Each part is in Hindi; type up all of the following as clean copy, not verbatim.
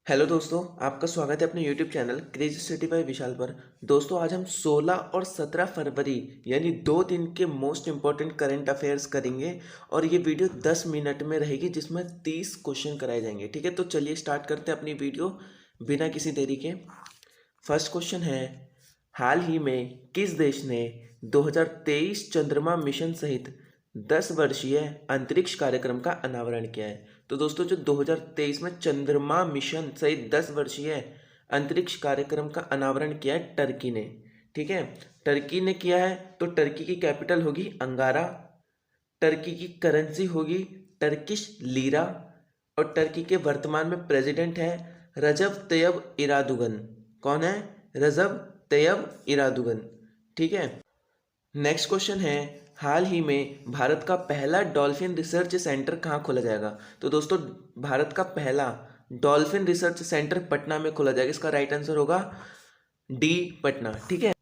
हेलो दोस्तों, आपका स्वागत है अपने YouTube channel crazy city by Vishal पर। दोस्तों, आज हम 16 और 17 फरवरी यानी 2 दिन के मोस्ट इम्पॉर्टेंट करंट अफेयर्स करेंगे और ये वीडियो 10 मिनट में रहेगी जिसमें 30 क्वेश्चन कराए जाएंगे। ठीक है, तो चलिए स्टार्ट करते हैं अपनी वीडियो बिना किसी देरी के। फर्स्ट क्वेश्चन है, हाल ही में किस देश ने 2023 चंद्रमा मिशन सहित 10 वर्षीय अंतरिक्ष कार्यक्रम का अनावरण किया है? तो दोस्तों, जो 2023 में चंद्रमा मिशन सहित 10 वर्षीय अंतरिक्ष कार्यक्रम का अनावरण किया है टर्की ने। ठीक है, टर्की ने किया है, तो टर्की की कैपिटल होगी अंगारा, टर्की की करेंसी होगी टर्किश लीरा और टर्की के वर्तमान में प्रेसिडेंट है रजब तैयब इरादुगन। कौन है? रजब तैयब इरादुगन। ठीक है, नेक्स्ट क्वेश्चन है, हाल ही में भारत का पहला डॉल्फिन रिसर्च सेंटर कहाँ खोला जाएगा? तो दोस्तों, भारत का पहला डॉल्फिन रिसर्च सेंटर पटना में खोला जाएगा। इसका राइट आंसर होगा डी, पटना। ठीक है,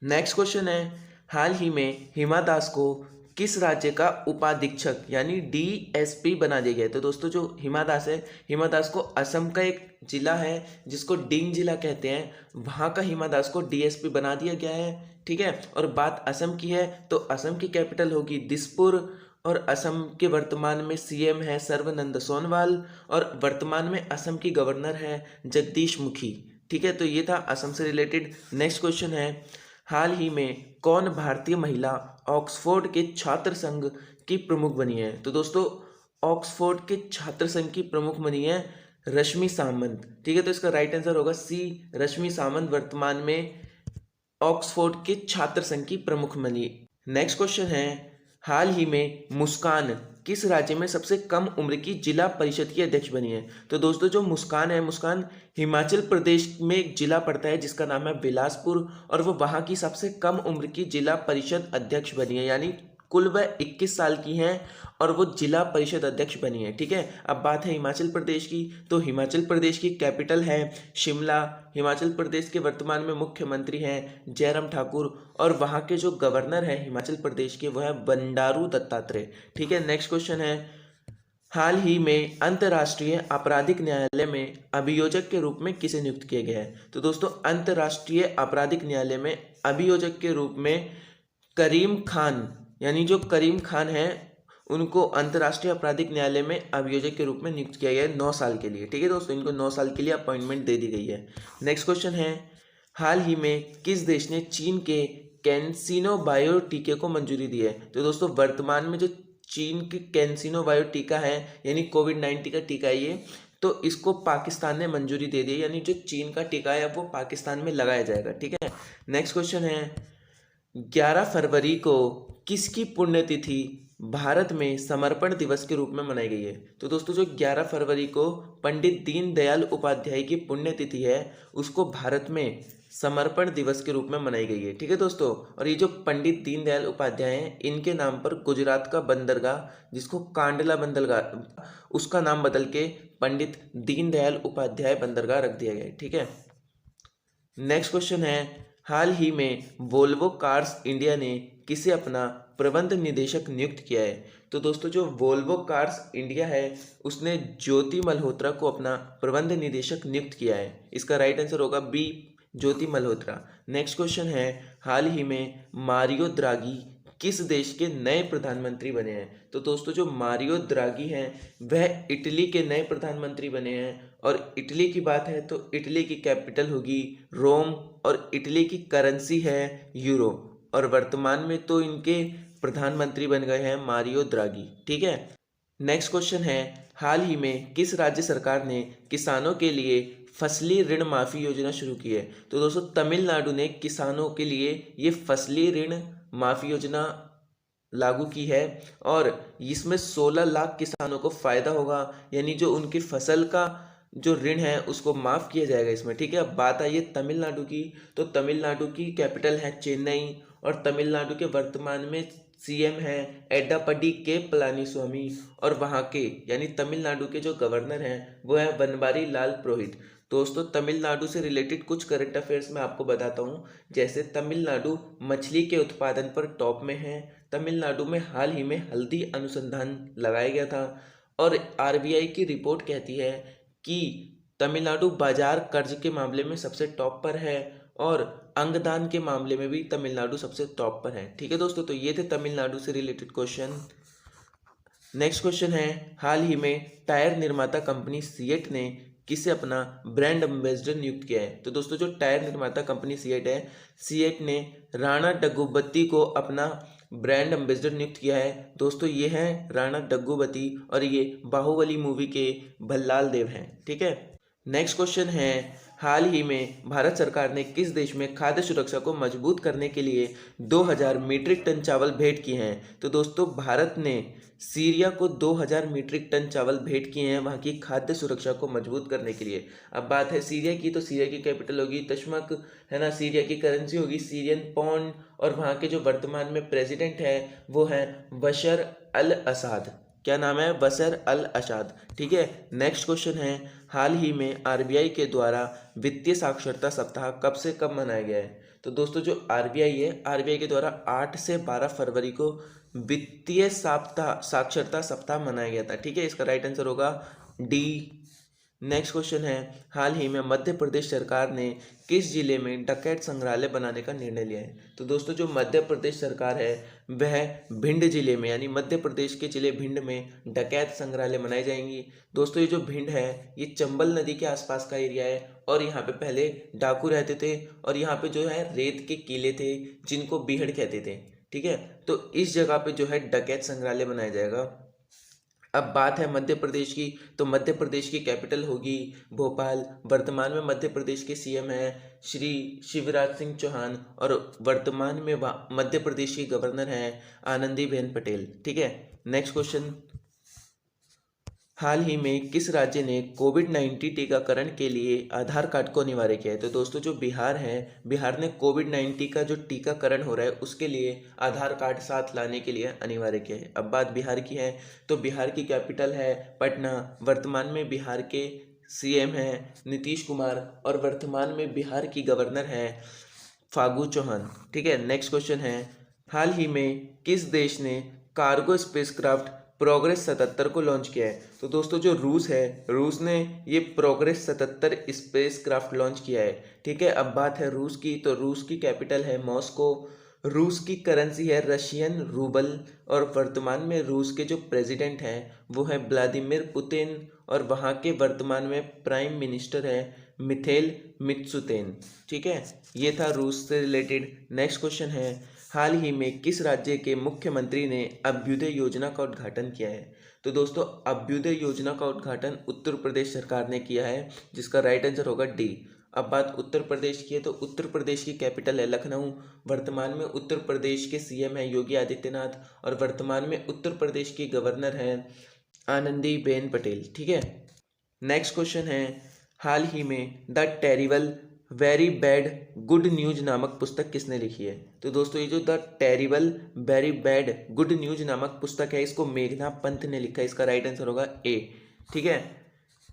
नेक्स्ट क्वेश्चन है, हाल ही में हिमा दास को किस राज्य का उपाधीक्षक यानी डीएसपी बना दिया गया है? तो दोस्तों, जो हिमा दास है, हिमा दास को असम का एक जिला है जिसको डींग जिला कहते हैं, वहाँ का हिमा दास को डीएसपी बना दिया गया है। ठीक है, और बात असम की है तो असम की कैपिटल होगी दिसपुर और असम के वर्तमान में सीएम है सर्बानंद सोनोवाल और वर्तमान में असम की गवर्नर है जगदीश मुखी। ठीक है, तो ये था असम से रिलेटेड। नेक्स्ट क्वेश्चन है, हाल ही में कौन भारतीय महिला ऑक्सफोर्ड के छात्र संघ की प्रमुख बनी है? तो दोस्तों, ऑक्सफोर्ड के छात्र संघ की प्रमुख बनी है रश्मि सामंत। ठीक है, तो इसका राइट आंसर होगा सी, रश्मि सामंत वर्तमान में ऑक्सफोर्ड के छात्र संघ की प्रमुख बनी। नेक्स्ट क्वेश्चन है, हाल ही में मुस्कान किस राज्य में सबसे कम उम्र की जिला परिषद की अध्यक्ष बनी है? तो दोस्तों, जो मुस्कान है, मुस्कान हिमाचल प्रदेश में एक जिला पड़ता है जिसका नाम है बिलासपुर और वो वहाँ की सबसे कम उम्र की जिला परिषद अध्यक्ष बनी है, यानी कुल वह 21 साल की हैं और वो जिला परिषद अध्यक्ष बनी है। ठीक है, अब बात है हिमाचल प्रदेश की, तो हिमाचल प्रदेश की कैपिटल है शिमला। हिमाचल प्रदेश के वर्तमान में मुख्यमंत्री हैं जयराम ठाकुर और वहाँ के जो गवर्नर हैं हिमाचल प्रदेश के वो है बंडारू दत्तात्रेय। ठीक है, नेक्स्ट क्वेश्चन है, हाल ही में अंतर्राष्ट्रीय आपराधिक न्यायालय में अभियोजक के रूप में किसे नियुक्त किया गया है? तो दोस्तों, अंतर्राष्ट्रीय आपराधिक न्यायालय में अभियोजक के रूप में करीम खान, यानी जो करीम खान है उनको अंतर्राष्ट्रीय आपराधिक न्यायालय में अभियोजक के रूप में नियुक्त किया गया है 9 साल के लिए। ठीक है दोस्तों, इनको 9 साल के लिए अपॉइंटमेंट दे दी गई है। नेक्स्ट क्वेश्चन है, हाल ही में किस देश ने चीन के कैंसिनो बायो टीके को मंजूरी दी है? तो दोस्तों, वर्तमान में जो चीन के कैंसिनो बायो टीका है यानी कोविड-19 का टीका है ये, तो इसको पाकिस्तान ने मंजूरी दे दी है, यानी जो चीन का टीका है अब वो पाकिस्तान में लगाया जाएगा। ठीक है, नेक्स्ट क्वेश्चन है, 11 फरवरी को किसकी पुण्यतिथि भारत में समर्पण दिवस के रूप में मनाई गई है? तो दोस्तों, जो 11 फरवरी को पंडित दीनदयाल उपाध्याय की पुण्यतिथि है उसको भारत में समर्पण दिवस के रूप में मनाई गई है। ठीक है दोस्तों, और ये जो पंडित दीनदयाल उपाध्याय हैं इनके नाम पर गुजरात का बंदरगाह जिसको कांडला बंदरगाह उसका नाम बदल के पंडित दीनदयाल उपाध्याय बंदरगाह रख दिया गया है। ठीक है, नेक्स्ट क्वेश्चन है, हाल ही में वोल्वो कार्स इंडिया ने किसे अपना प्रबंध निदेशक नियुक्त किया है? तो दोस्तों, जो वोल्वो कार्स इंडिया है उसने ज्योति मल्होत्रा को अपना प्रबंध निदेशक नियुक्त किया है। इसका राइट आंसर होगा बी, ज्योति मल्होत्रा। नेक्स्ट क्वेश्चन है, हाल ही में मारियो द्रागी किस देश के नए प्रधानमंत्री बने हैं? तो दोस्तों, जो मारियो द्रागी हैं वह इटली के नए प्रधानमंत्री बने हैं और इटली की बात है तो इटली की कैपिटल होगी रोम और इटली की करेंसी है यूरो और वर्तमान में तो इनके प्रधानमंत्री बन गए हैं मारियो द्रागी। ठीक है, नेक्स्ट क्वेश्चन है, हाल ही में किस राज्य सरकार ने किसानों के लिए फसली ऋण माफी योजना शुरू की है? तो दोस्तों, तमिलनाडु ने किसानों के लिए ये फसली ऋण माफी योजना लागू की है और इसमें 16 लाख किसानों को फायदा होगा, यानी जो उनकी फसल का जो ऋण है उसको माफ किया जाएगा इसमें। ठीक है, अब बात आई है तमिलनाडु की, तो तमिलनाडु की कैपिटल है चेन्नई और तमिलनाडु के वर्तमान में सीएम है एड्डापडी के पलानीस्वामी और वहाँ के यानी तमिलनाडु के जो गवर्नर हैं वो है बनवारी लाल पुरोहित। दोस्तों, तमिलनाडु से रिलेटेड कुछ करंट अफेयर्स मैं आपको बताता हूँ, जैसे तमिलनाडु मछली के उत्पादन पर टॉप में है। तमिलनाडु में हाल ही में हल्दी अनुसंधान लगाया गया था और आरबीआई की रिपोर्ट कहती है कि तमिलनाडु बाजार कर्ज के मामले में सबसे टॉप पर है और अंगदान के मामले में भी तमिलनाडु सबसे टॉप पर है। ठीक है दोस्तों, तो ये थे तमिलनाडु से रिलेटेड क्वेश्चन। नेक्स्ट क्वेश्चन है, हाल ही में टायर निर्माता कंपनी सीएट ने किसे अपना ब्रांड एम्बेसडर नियुक्त किया है? तो दोस्तों जो टायर निर्माता कंपनी सीएट है, सीएट ने राणा डग्गुबत्ती को अपना ब्रांड एम्बेसडर नियुक्त किया है। दोस्तों ये हैं राणा डग्गुबत्ती और ये बाहुबली मूवी के भल्लाल देव हैं। ठीक है, नेक्स्ट क्वेश्चन है, हाल ही में भारत सरकार ने किस देश में खाद्य सुरक्षा को मजबूत करने के लिए 2000 मीट्रिक टन चावल भेंट किए हैं? तो दोस्तों भारत ने सीरिया को 2000 मीट्रिक टन चावल भेंट किए हैं वहाँ की खाद्य सुरक्षा को मजबूत करने के लिए। अब बात है सीरिया की, तो सीरिया की कैपिटल होगी तशमक, है ना। सीरिया की करेंसी होगी सीरियन पौंड और वहाँ के जो वर्तमान में प्रेसिडेंट है वो है बशर अल असाद। क्या नाम है? बशर अल असाद। ठीक है, नेक्स्ट क्वेश्चन है, हाल ही में आरबीआई के द्वारा वित्तीय साक्षरता सप्ताह कब से कब मनाया गया है? तो दोस्तों जो आरबीआई है, आरबीआई के द्वारा 8 से 12 फरवरी को वित्तीय साक्षरता सप्ताह मनाया गया था। ठीक है, इसका राइट आंसर होगा डी। नेक्स्ट क्वेश्चन है, हाल ही में मध्य प्रदेश सरकार ने किस जिले में डकैत संग्रहालय बनाने का निर्णय लिया है? तो दोस्तों जो मध्य प्रदेश सरकार है वह भिंड जिले में, यानी मध्य प्रदेश के जिले भिंड में डकैत संग्रहालय बनाई जाएंगी। दोस्तों ये जो भिंड है ये चंबल नदी के आसपास का एरिया है और यहाँ पे पहले डाकू रहते थे और यहाँ पे जो है रेत के किले थे जिनको बीहड़ कहते थे। ठीक है, तो इस जगह पे जो है डकैत संग्रहालय बनाया जाएगा। अब बात है मध्य प्रदेश की, तो मध्य प्रदेश की कैपिटल होगी भोपाल। वर्तमान में मध्य प्रदेश के सीएम हैं श्री शिवराज सिंह चौहान और वर्तमान में मध्य प्रदेश की गवर्नर हैं आनंदीबेन पटेल। ठीक है, नेक्स्ट क्वेश्चन, हाल ही में किस राज्य ने कोविड-19 टीकाकरण के लिए आधार कार्ड को अनिवार्य किया है? तो दोस्तों जो बिहार है, बिहार ने कोविड-19 का जो टीकाकरण हो रहा है उसके लिए आधार कार्ड साथ लाने के लिए अनिवार्य किया है। अब बात बिहार की है, तो बिहार की कैपिटल है पटना। वर्तमान में बिहार के सीएम हैं नीतीश कुमार और वर्तमान में बिहार की गवर्नर हैं फागू चौहान। ठीक है, नेक्स्ट क्वेश्चन है, हाल ही में किस देश ने कार्गो स्पेसक्राफ्ट प्रोग्रेस 77 को लॉन्च किया है? तो दोस्तों जो रूस है, रूस ने ये प्रोग्रेस 77 स्पेसक्राफ्ट लॉन्च किया है। ठीक है, अब बात है रूस की, तो रूस की कैपिटल है मॉस्को। रूस की करेंसी है रशियन रूबल और वर्तमान में रूस के जो प्रेसिडेंट हैं वो है व्लादिमीर पुतिन और वहाँ के वर्तमान में प्राइम मिनिस्टर है मिथेल मित्सुतेन। ठीक है, ये था रूस से रिलेटेड। नेक्स्ट क्वेश्चन है, हाल ही में किस राज्य के मुख्यमंत्री ने अभ्युदय योजना का उद्घाटन किया है? तो दोस्तों अभ्युदय योजना का उद्घाटन उत्तर प्रदेश सरकार ने किया है, जिसका राइट आंसर होगा डी। अब बात उत्तर प्रदेश की है, तो उत्तर प्रदेश की कैपिटल है लखनऊ। वर्तमान में उत्तर प्रदेश के सीएम है योगी आदित्यनाथ और वर्तमान में उत्तर प्रदेश की गवर्नर हैं आनंदीबेन पटेल। ठीक है, नेक्स्ट क्वेश्चन है, हाल ही में the terrible very bad good news नामक पुस्तक किसने लिखी है? तो दोस्तों ये जो the terrible very bad good news नामक पुस्तक है इसको मेघना पंत ने लिखा है, इसका राइट आंसर होगा ए। ठीक है,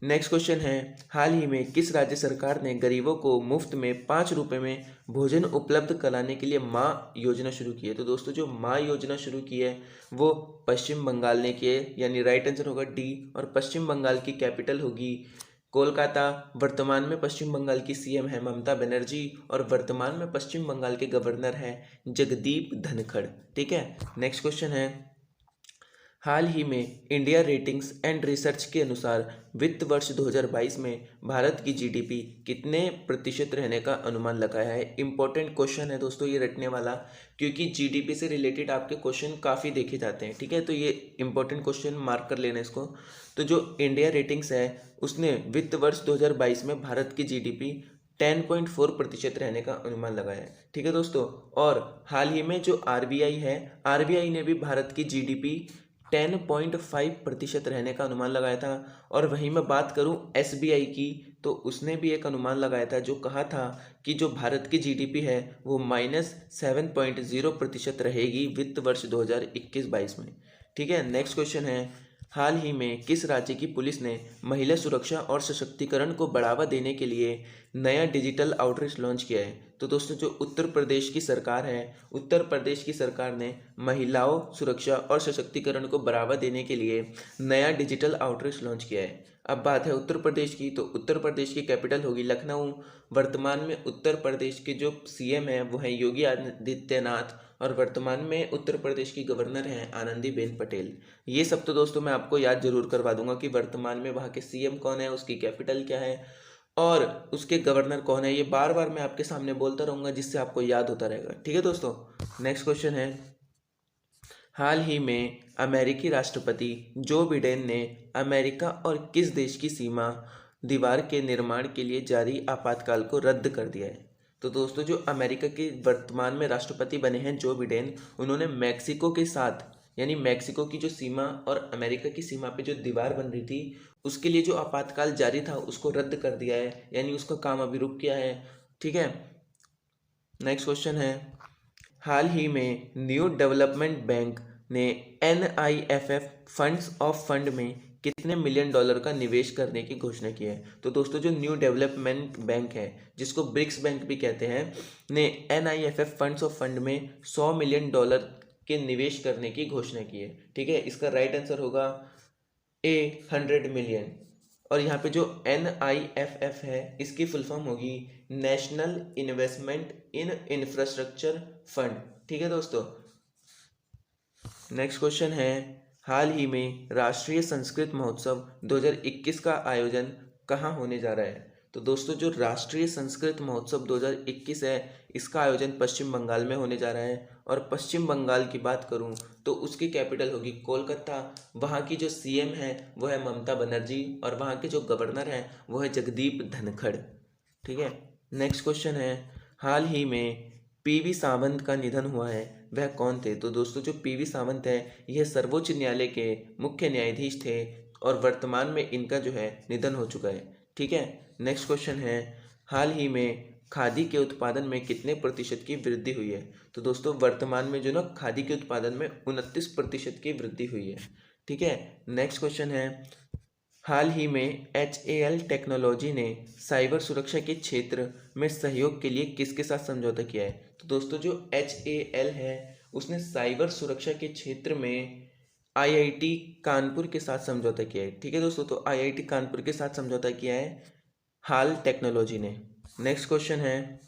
नेक्स्ट क्वेश्चन है, हाल ही में किस राज्य सरकार ने गरीबों को मुफ्त में 5 रुपये में भोजन उपलब्ध कराने के लिए माँ योजना शुरू की है? तो दोस्तों जो माँ योजना शुरू की है वो पश्चिम बंगाल ने की है, यानी राइट आंसर होगा डी। और पश्चिम बंगाल की कैपिटल होगी कोलकाता। वर्तमान में पश्चिम बंगाल की सीएम है ममता बनर्जी और वर्तमान में पश्चिम बंगाल के गवर्नर हैं जगदीप धनखड़। ठीक है, नेक्स्ट क्वेश्चन है, हाल ही में इंडिया रेटिंग्स एंड रिसर्च के अनुसार वित्त वर्ष 2022 में भारत की जीडीपी कितने प्रतिशत रहने का अनुमान लगाया है? इंपॉर्टेंट क्वेश्चन है दोस्तों ये रटने वाला, क्योंकि जीडीपी से रिलेटेड आपके क्वेश्चन काफ़ी देखे जाते हैं। ठीक है, तो ये इंपॉर्टेंट क्वेश्चन मार्क कर लेना इसको। तो जो इंडिया रेटिंग्स है उसने वित्त वर्ष 2022 में भारत की जीडीपी 10.4% रहने का अनुमान लगाया है। ठीक है दोस्तों, और हाल ही में जो आरबीआई है, आरबीआई ने भी भारत की जीडीपी 10.5% रहने का अनुमान लगाया था। और वहीं मैं बात करूं एसबीआई की, तो उसने भी एक अनुमान लगाया था जो कहा था कि जो भारत की जीडीपी है वो -7.0% रहेगी वित्त वर्ष 2021-22 में। ठीक है, नेक्स्ट क्वेश्चन है, हाल ही में किस राज्य की पुलिस ने महिला सुरक्षा और सशक्तिकरण को बढ़ावा देने के लिए नया डिजिटल आउटरीच लॉन्च किया है? तो दोस्तों जो उत्तर प्रदेश की सरकार है, उत्तर प्रदेश की सरकार ने महिलाओं सुरक्षा और सशक्तिकरण को बढ़ावा देने के लिए नया डिजिटल आउटरीच लॉन्च किया है। अब बात है उत्तर प्रदेश की, तो उत्तर प्रदेश की कैपिटल होगी लखनऊ। वर्तमान में उत्तर प्रदेश के जो सीएम है वो है योगी आदित्यनाथ, और वर्तमान में उत्तर प्रदेश की गवर्नर हैं आनंदीबेन पटेल। ये सब तो दोस्तों मैं आपको याद जरूर करवा दूंगा कि वर्तमान में वहाँ के सीएम कौन है, उसकी कैपिटल क्या है और उसके गवर्नर कौन है। ये बार बार मैं आपके सामने बोलता रहूँगा जिससे आपको याद होता रहेगा। ठीक है दोस्तों, नेक्स्ट क्वेश्चन है, हाल ही में अमेरिकी राष्ट्रपति जो बिडेन ने अमेरिका और किस देश की सीमा दीवार के निर्माण के लिए जारी आपातकाल को रद्द कर दिया है। तो दोस्तों जो अमेरिका के वर्तमान में राष्ट्रपति बने हैं जो बिडेन, उन्होंने मैक्सिको के साथ यानी मैक्सिको की जो सीमा और अमेरिका की सीमा पे जो दीवार बन रही थी उसके लिए जो आपातकाल जारी था उसको रद्द कर दिया है, यानी उसका काम अभी रुक गया है। ठीक है, नेक्स्ट क्वेश्चन है, हाल ही में न्यू डेवलपमेंट बैंक ने NIFF फंड्स ऑफ फंड में कितने मिलियन डॉलर का निवेश करने की घोषणा की है। तो दोस्तों जो न्यू डेवलपमेंट बैंक है जिसको ब्रिक्स बैंक भी कहते हैं, ने NIFF फंड्स ऑफ फंड में 100 मिलियन डॉलर के निवेश करने की घोषणा की है। ठीक है, इसका राइट आंसर होगा A 100 मिलियन। और यहाँ पे जो NIFF है इसकी फुल फॉर्म होगी national investment in infrastructure fund. ठीक है दोस्तों, नेक्स्ट क्वेश्चन है, हाल ही में राष्ट्रीय संस्कृत महोत्सव 2021 का आयोजन कहाँ होने जा रहा है। तो दोस्तों जो राष्ट्रीय संस्कृत महोत्सव 2021 है इसका आयोजन पश्चिम बंगाल में होने जा रहा है। और पश्चिम बंगाल की बात करूं तो उसकी कैपिटल होगी कोलकाता। वहाँ की जो सीएम है वो है ममता बनर्जी और वहाँ के जो गवर्नर हैं वो है जगदीप धनखड़। ठीक है, नेक्स्ट क्वेश्चन है, हाल ही में PV सावंत का निधन हुआ है, वह कौन थे। तो दोस्तों जो PV सावंत है यह सर्वोच्च न्यायालय के मुख्य न्यायाधीश थे और वर्तमान में इनका जो है निधन हो चुका है। ठीक है, नेक्स्ट क्वेश्चन है, हाल ही में खादी के उत्पादन में कितने प्रतिशत की वृद्धि हुई है। तो दोस्तों वर्तमान में जो ना खादी के उत्पादन में 29% की वृद्धि हुई है। ठीक है, नेक्स्ट क्वेश्चन है, हाल ही में HAL टेक्नोलॉजी ने साइबर सुरक्षा के क्षेत्र में सहयोग के लिए किसके साथ समझौता किया है। तो दोस्तों जो HAL है उसने साइबर सुरक्षा के क्षेत्र में IIT कानपुर के साथ समझौता किया है। ठीक है दोस्तों, तो IIT कानपुर के साथ समझौता किया है HAL टेक्नोलॉजी ने। नेक्स्ट क्वेश्चन है,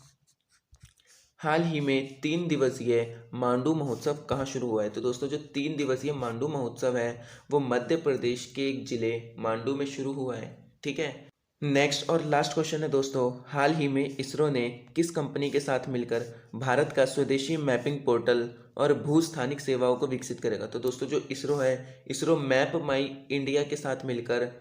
हाल ही में 3 दिवसीय मांडू महोत्सव कहाँ शुरू हुआ है। तो दोस्तों जो 3 दिवसीय मांडू महोत्सव है वो मध्य प्रदेश के एक जिले मांडू में शुरू हुआ है। ठीक है, नेक्स्ट और लास्ट क्वेश्चन है दोस्तों, हाल ही में इसरो ने किस कंपनी के साथ मिलकर भारत का स्वदेशी मैपिंग पोर्टल और भू स्थानिक सेवाओं को विकसित करेगा। तो दोस्तों जो इसरो है, इसरो मैप माई इंडिया के साथ मिलकर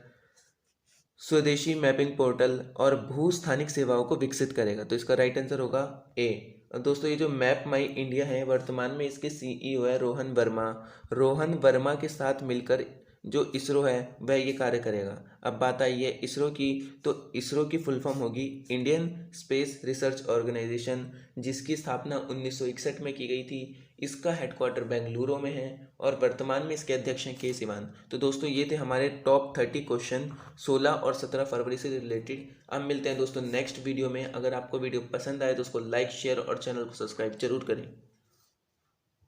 स्वदेशी मैपिंग पोर्टल और भू स्थानिक सेवाओं को विकसित करेगा। तो इसका राइट आंसर होगा A। दोस्तों ये जो मैप माई इंडिया है वर्तमान में इसके CEO है रोहन वर्मा। रोहन वर्मा के साथ मिलकर जो इसरो है वह ये कार्य करेगा। अब बात आई है इसरो की, तो इसरो की फुल फॉर्म होगी इंडियन स्पेस रिसर्च ऑर्गेनाइजेशन, जिसकी स्थापना 1961 में की गई थी। इसका हेडक्वार्टर बेंगलुरु में है और वर्तमान में इसके अध्यक्ष हैं के सिवान। तो दोस्तों ये थे हमारे टॉप 30 क्वेश्चन 16 और 17 फरवरी से रिलेटेड। अब मिलते हैं दोस्तों नेक्स्ट वीडियो में। अगर आपको वीडियो पसंद आए तो उसको लाइक शेयर और चैनल को सब्सक्राइब जरूर करें।